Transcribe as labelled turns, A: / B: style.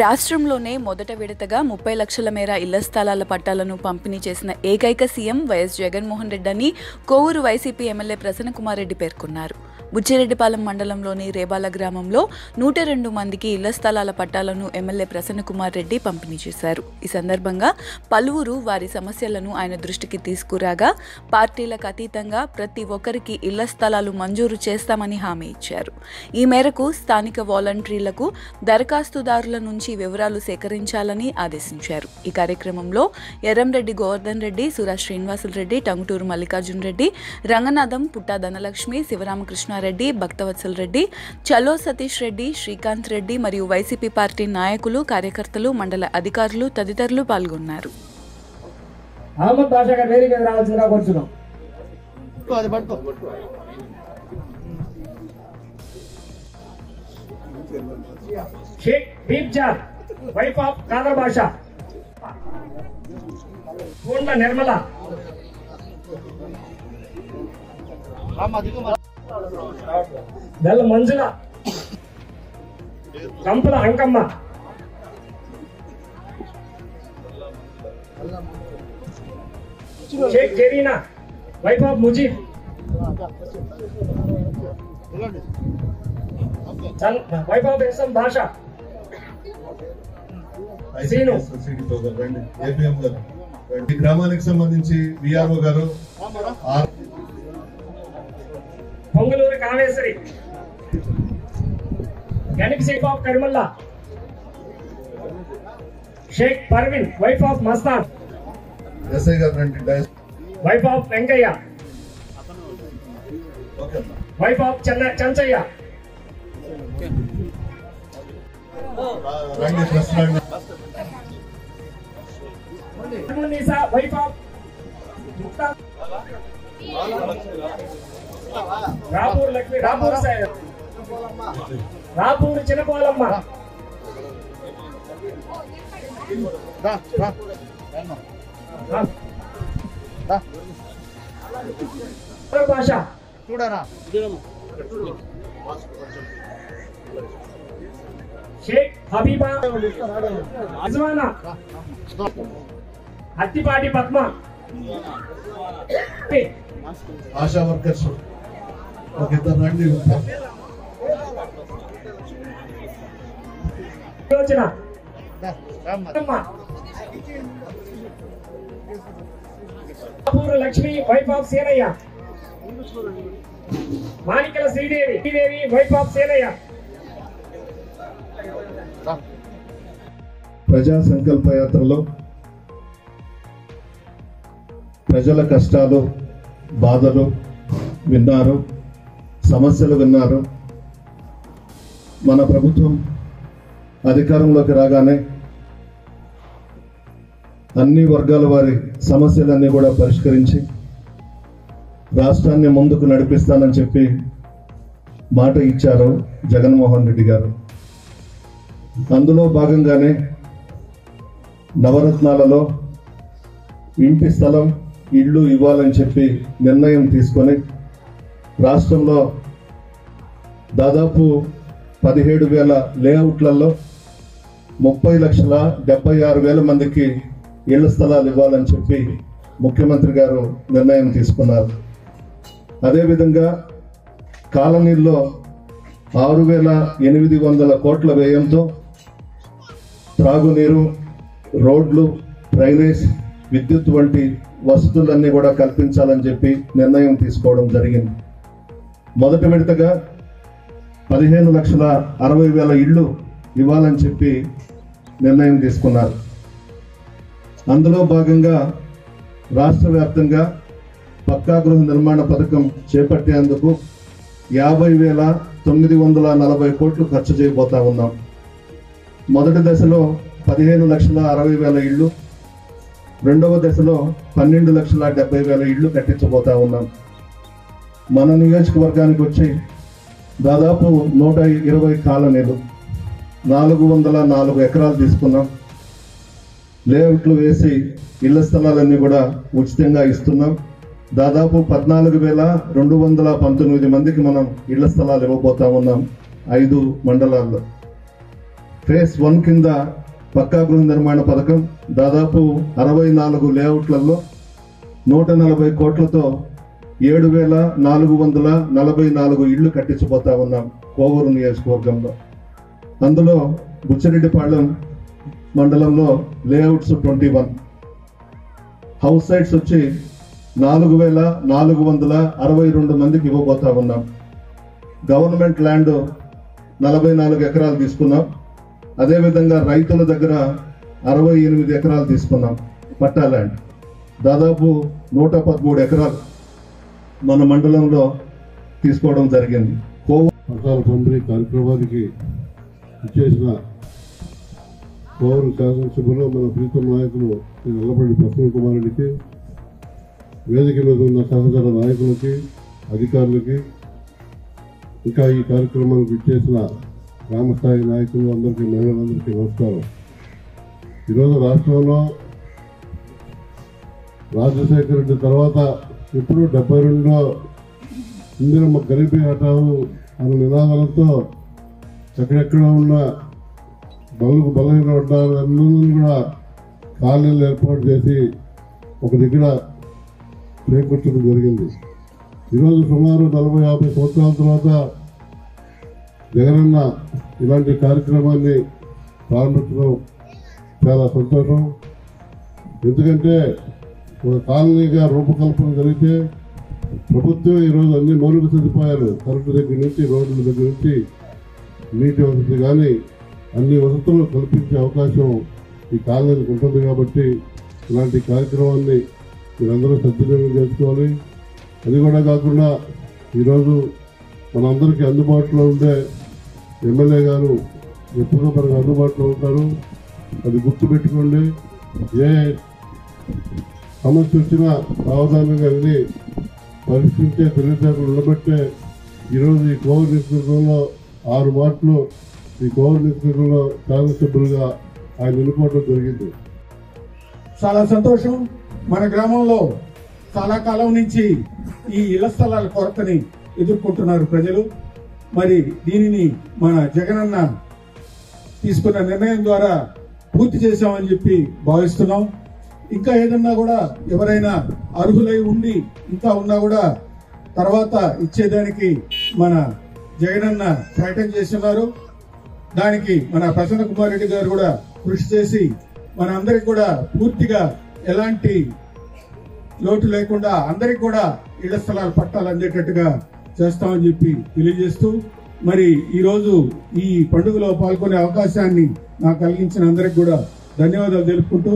A: రాష్ట్రంలోనే మొదట విడతగా 30 లక్షల మేర ఇళ్ల స్థలాల పట్టాలను పంపిణీ చేసిన ఏకైక సీఎం వైఎస్ జగన్మోహన్ రెడ్డి అని కోవూరు వైసీపీ ఎమ్మెల్యే ప్రసన్న కుమార్ రెడ్డి పేర్కొన్నారు. బుచ్చిరెడ్డిపాలెం మండలంలోని రేబాల గ్రామంలో 102 మందికి ఇళ్ల స్థలాల పట్టాలను ఎమ్మెల్యే ప్రసన్న కుమార్ రెడ్డి పంపిణీ చేశారు. ఈ సందర్భంగా పలువురు వారి సమస్యలను ఆయన దృష్టికి తీసుకురాగా పార్టీలకు అతీతంగా ప్రతి ఒక్కరికి ఇళ్ల స్థలాలు మంజూరు చేస్తామని హామీ ఇచ్చారు. ఈ మేరకు స్థానిక వాలంటీర్లకు దరఖాస్తుదారుల నుంచి వివరాలు సేకరించాలని ఆదేశించారు. ఈ కార్యక్రమంలో ఎర్రంరెడ్డి గోవర్ధన్ రెడ్డి, సురా శ్రీనివాసులు రెడ్డి, టంగుటూరు మల్లికార్జున రెడ్డి, రంగనాథం, పుట్టా ధనలక్ష్మి, శివరామకృష్ణారెడ్డి, భక్తవత్సల్ రెడ్డి, చలో సతీష్ రెడ్డి, శ్రీకాంత్ రెడ్డి మరియు వైసీపీ పార్టీ నాయకులు, కార్యకర్తలు, మండల అధికారులు తదితరులు పాల్గొన్నారు.
B: Sheikh Deepjan wife of Khader Badshah, Purna Nirmala, Dal Manjula, Kampala Ankamma, Sheikh Zarina wife of Mujeeb, wife of SM Basha,
C: గ్రామానికి సంబంధించి విఆర్ఓ గారు,
B: పొంగలూరు కామేశ్వరి, గణిక్ Sheikh of Karmalla, Sheikh Parveen wife of Mastan,
C: SI గారు,
B: wife of Venkayya, wife of Chanchayya, wife of Rapur Lakshmi, Rapur Chinnapalamma, Basha చూడరా, షేక్ హబీబా, అజ్వానా, అత్తిపాటి పద్మ,
C: ఆశా వర్కర్స్ ఒక ఇద్దరు రండి.
B: Lakshmi wife of Senayya, Manikala Sridevi wife of Senayya.
C: ప్రజా సంకల్ప యాత్రలో ప్రజల కష్టాలు, బాధలు విన్నారు, సమస్యలు విన్నారు. మన ప్రభుత్వం అధికారంలోకి రాగానే అన్ని వర్గాల వారి సమస్యలన్నీ కూడా పరిష్కరించి రాష్ట్రాన్ని ముందుకు నడిపిస్తానని చెప్పి మాట ఇచ్చారు జగన్మోహన్ రెడ్డి గారు. అందులో భాగంగానే నవరత్నాలలో ఇంటి స్థలం, ఇళ్ళు ఇవ్వాలని చెప్పి నిర్ణయం తీసుకొని రాష్ట్రంలో దాదాపు 17,000 లేఅవుట్లలో 30,76,000 మందికి ఇళ్ల స్థలాలు ఇవ్వాలని చెప్పి ముఖ్యమంత్రి గారు నిర్ణయం తీసుకున్నారు. అదేవిధంగా కాలనీల్లో 6,800 కోట్ల వ్యయంతో త్రాగునీరు, రోడ్లు, డ్రైనేజ్, విద్యుత్ వంటి వసతులన్నీ కూడా కల్పించాలని చెప్పి నిర్ణయం తీసుకోవడం జరిగింది. మొదటి విడతగా 15,60,000 ఇళ్ళు ఇవ్వాలని చెప్పి నిర్ణయం తీసుకున్నారు. అందులో భాగంగా రాష్ట్ర వ్యాప్తంగా పక్కా గృహ నిర్మాణ పథకం చేపట్టేందుకు 50,940 కోట్లు ఖర్చు చేయబోతా ఉన్నాం. మొదటి దశలో 15,60,000 ఇళ్ళు, రెండవ దశలో 12,70,000 ఇళ్ళు కట్టించబోతా ఉన్నాం. మన నియోజకవర్గానికి వచ్చి దాదాపు 120 కాలనీలు, 404 ఎకరాలు తీసుకున్నాం. లేఅవుట్లు వేసి ఇళ్ల స్థలాలన్నీ కూడా ఉచితంగా ఇస్తున్నాం. దాదాపు 14,219 మందికి మనం ఇళ్ల స్థలాలు ఇవ్వబోతా ఉన్నాం 5 మండలాల్లో. ఫేజ్ 1 కింద పక్కా గృహ నిర్మాణ పథకం దాదాపు 64 లేఅవుట్లలో 140 కోట్లతో 7,444 ఇళ్లు కట్టించబోతా ఉన్నాం కోవూరు నియోజకవర్గంలో. అందులో బుచ్చిరెడ్డిపాళెం మండలంలో లేఅవుట్స్ 21, హౌస్ సైట్స్ వచ్చి 4,462 మందికి ఇవ్వబోతా ఉన్నాం. గవర్నమెంట్ ల్యాండ్ 44 ఎకరాలు తీసుకున్నాం. అదేవిధంగా రైతుల దగ్గర 68 ఎకరాలు తీసుకున్నాం పట్టా ల్యాండ్. దాదాపు 113 ఎకరాలు మన మండలంలో తీసుకోవడం జరిగింది.
D: పట్టాల పంపిణీ కార్యక్రమానికి ఇచ్చేసిన కోవూరు శాసనసభలో మన ప్రీతం నాయకులు నల్లపల్లి ప్రసన్న కుమార్ రెడ్డికి, వేదిక మీద ఉన్న సహచర నాయకులకి, అధికారులకి, ఇంకా ఈ కార్యక్రమానికి ఇచ్చేసిన గ్రామస్థాయి నాయకులు అందరికీ, మహిళలందరికీ నమస్కారం. ఈరోజు రాష్ట్రంలో రాజశేఖర రెడ్డి తర్వాత ఇప్పుడు 72లో ఇందిరమ్మ గరీబీ హఠావు అనే నినాదాలతో ఎక్కడెక్కడ ఉన్న బలహీన వర్గాలందరినీ కూడా కాలనీలు ఏర్పాటు చేసి ఒక దగ్గర చేకూర్చడం జరిగింది. ఈరోజు సుమారు 40-50 సంవత్సరాల తర్వాత జగనన్న ఇలాంటి కార్యక్రమాన్ని ప్రారంభించడం చాలా సంతోషం. ఎందుకంటే ఒక కాలనీగా రూపకల్పన జరిగితే ప్రభుత్వం ఈరోజు అన్ని మౌలిక సదుపాయాలు, కరెంటు దగ్గర నుంచి రోడ్ల దగ్గర నుంచి నీటి వసతి కానీ అన్ని వసతులు కల్పించే అవకాశం ఈ కాలనీలకు ఉంటుంది. కాబట్టి ఇలాంటి కార్యక్రమాన్ని మీరందరూ సద్వినియోగం చేసుకోవాలి. అది కూడా కాకుండా ఈరోజు మనందరికీ అందుబాటులో ఉండే ఎమ్మెల్యే గారు ఎప్పుడూ మనకు అందుబాటులో ఉంటారు. అది గుర్తుపెట్టుకోండి. ఏ సమస్య వచ్చినా సావధానంగా వెళ్ళి పరిష్కరించే తెలివితేటలు ఉండబట్టే ఈరోజు ఈ కోవూరు నియోజకవర్గంలో 6 మాటలు ఈ కోవూరు నియోజకవర్గంలో శాసనసభ్యులుగా ఆయన ఎన్నుకోవడం జరిగింది.
B: చాలా సంతోషం. మన గ్రామంలో చాలా కాలం నుంచి ఈ ఇళ్ల స్థలాల కొరతని ఎదుర్కొంటున్నారు ప్రజలు. మరి దీనిని మన జగనన్న తీసుకున్న నిర్ణయం ద్వారా పూర్తి చేశామని చెప్పి భావిస్తున్నాం. ఇంకా ఏదన్నా కూడా ఎవరైనా అర్హులై ఉండి ఇంకా ఉన్నా కూడా తర్వాత ఇచ్చేదానికి మన జగనన్న ప్రకటన చేస్తున్నారు. దానికి మన ప్రసన్న కుమార్ రెడ్డి గారు కూడా కృషి చేసి మన అందరికి కూడా పూర్తిగా ఎలాంటి లోటు లేకుండా అందరికి కూడా ఇళ్ల స్థలాలు పట్టాలు అందేటట్టుగా చేస్తామని చెప్పి తెలియజేస్తూ, మరి ఈ రోజు ఈ పండుగలో పాల్గొనే అవకాశాన్ని నాకు కలిగించిన అందరికి కూడా ధన్యవాదాలు తెలుపుకుంటూ